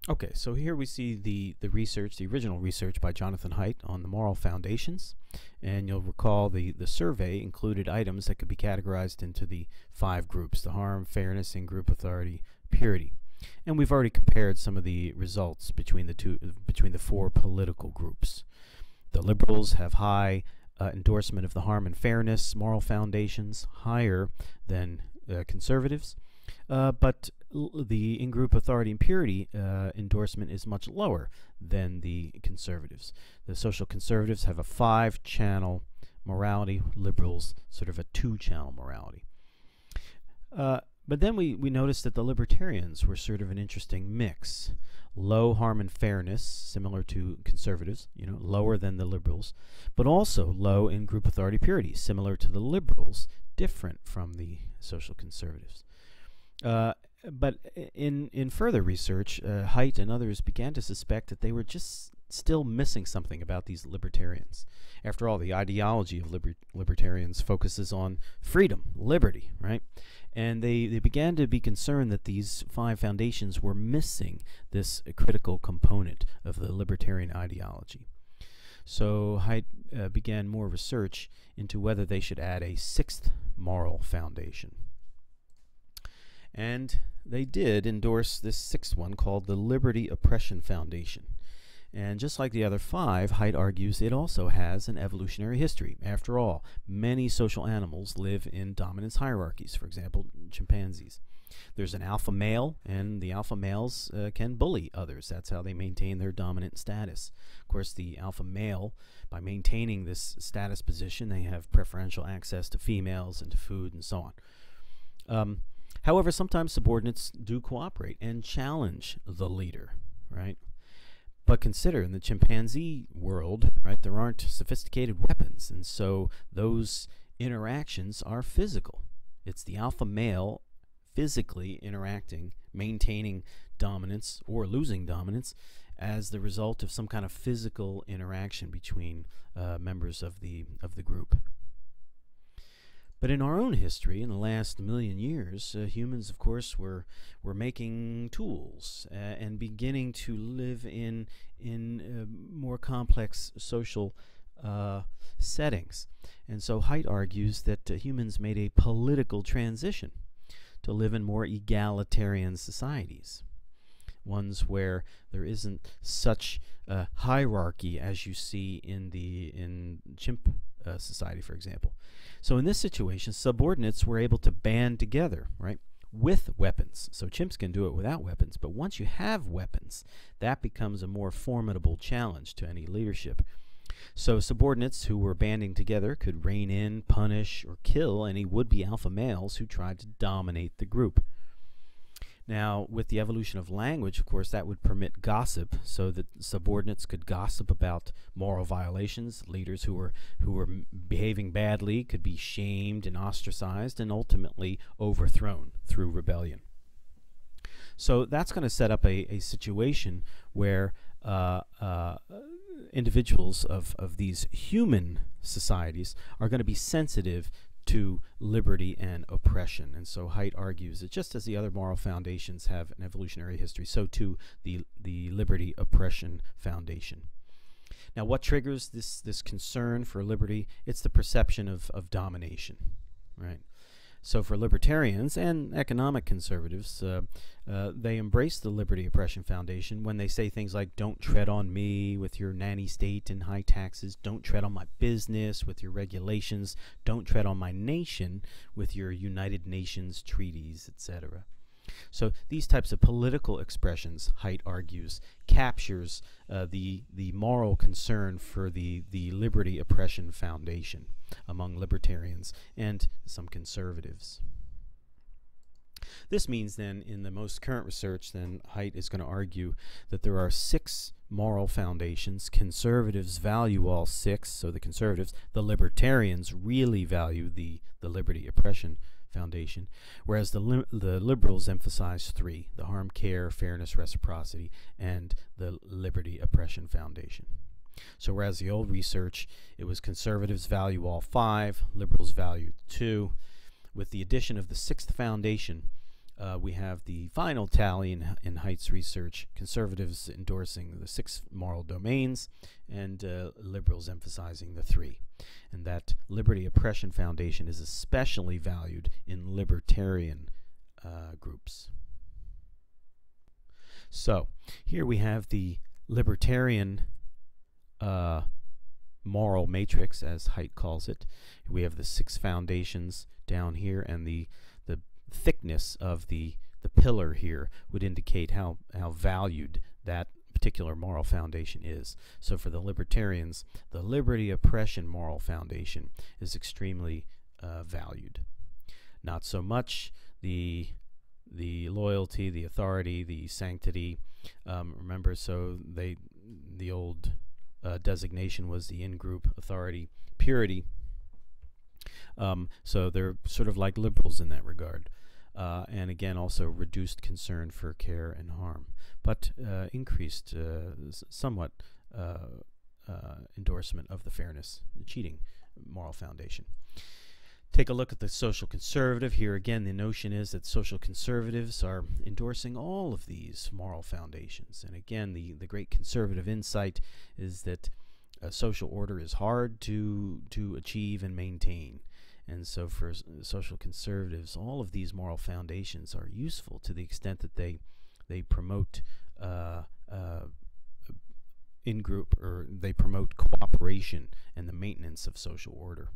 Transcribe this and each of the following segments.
Okay, so here we see the research, the original research by Jonathan Haidt on the moral foundations. And you'll recall the survey included items that could be categorized into the 5 groups: the harm, fairness, in-group authority, purity. And we've already compared some of the results between the 4 political groups. The liberals have high endorsement of the harm and fairness moral foundations, higher than conservatives. But the in-group authority and purity endorsement is much lower than the conservatives. The social conservatives have a 5-channel morality, liberals sort of a 2-channel morality. But then we noticed that the libertarians were sort of an interesting mix. Low harm and fairness, similar to conservatives, lower than the liberals, but also low in group authority purity, similar to the liberals, different from the social conservatives. But in further research, Haidt and others began to suspect that they were just still missing something about these libertarians. After all, the ideology of libertarians focuses on freedom, liberty, right? And they began to be concerned that these 5 foundations were missing this critical component of the libertarian ideology. So Haidt began more research into whether they should add a 6th moral foundation. And they did endorse this 6th one called the Liberty Oppression Foundation. And just like the other 5, Haidt argues it also has an evolutionary history. After all, many social animals live in dominance hierarchies, for example, chimpanzees. There's an alpha male, and the alpha males can bully others. That's how they maintain their dominant status. Of course, the alpha male, by maintaining this status position, they have preferential access to females and to food and so on. However, sometimes subordinates do cooperate and challenge the leader, right? But consider, in the chimpanzee world, right, there aren't sophisticated weapons, and so those interactions are physical. It's the alpha male physically interacting, maintaining dominance or losing dominance as the result of some kind of physical interaction between members of the group. But in our own history, in the last million years, humans, of course, were making tools and beginning to live in more complex social settings. And so Haidt argues that humans made a political transition to live in more egalitarian societies, ones where there isn't such hierarchy as you see in chimp society, for example. So in this situation, subordinates were able to band together, right, with weapons. So chimps can do it without weapons, but once you have weapons, that becomes a more formidable challenge to any leadership. So subordinates who were banding together could rein in, punish, or kill any would-be alpha males who tried to dominate the group. Now, with the evolution of language, of course, that would permit gossip, so that subordinates could gossip about moral violations. Leaders who were behaving badly could be shamed and ostracized and ultimately overthrown through rebellion. So that's going to set up a situation where individuals of these human societies are going to be sensitive to liberty and oppression. And so Haidt argues that just as the other moral foundations have an evolutionary history, so too the Liberty Oppression Foundation. Now, what triggers this concern for liberty? It's the perception of domination, right? So for libertarians and economic conservatives, they embrace the Liberty Oppression Foundation when they say things like, don't tread on me with your nanny state and high taxes, don't tread on my business with your regulations, don't tread on my nation with your United Nations treaties, etc. So these types of political expressions, Haidt argues, captures the moral concern for the Liberty Oppression Foundation among libertarians and some conservatives. This means then, in the most current research, then Haidt is going to argue that there are 6 moral foundations. Conservatives value all 6, so the conservatives, the libertarians really value the Liberty Oppression Foundation, whereas the liberals emphasize 3, the harm, care, fairness, reciprocity, and the Liberty Oppression Foundation. So whereas the old research, it was conservatives value all 5, liberals value 2. With the addition of the 6th foundation, we have the final tally in Haidt's research: conservatives endorsing the 6 moral domains, and liberals emphasizing the 3. And that liberty oppression foundation is especially valued in libertarian groups. So here we have the libertarian moral matrix, as Haidt calls it. We have the 6 foundations down here, and the thickness of the pillar here would indicate how valued that particular moral foundation is. So for the libertarians, the liberty oppression moral foundation is extremely valued. Not so much the loyalty, the authority, the sanctity. Remember, so the old designation was the in-group authority, purity. So they're sort of like liberals in that regard. And again, also reduced concern for care and harm, but increased somewhat endorsement of the fairness, the cheating moral foundation. Take a look at the social conservative. Here again, the notion is that social conservatives are endorsing all of these moral foundations. And again, the great conservative insight is that social order is hard to achieve and maintain. And so for social conservatives, all of these moral foundations are useful to the extent that they promote in-group, or they promote cooperation and the maintenance of social order.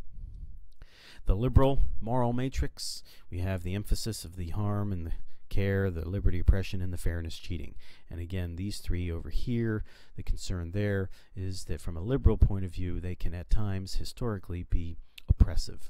The liberal moral matrix, we have the emphasis of the harm and the care, the liberty oppression, and the fairness cheating. And again, these 3 over here, the concern there is that from a liberal point of view, they can at times historically be oppressive.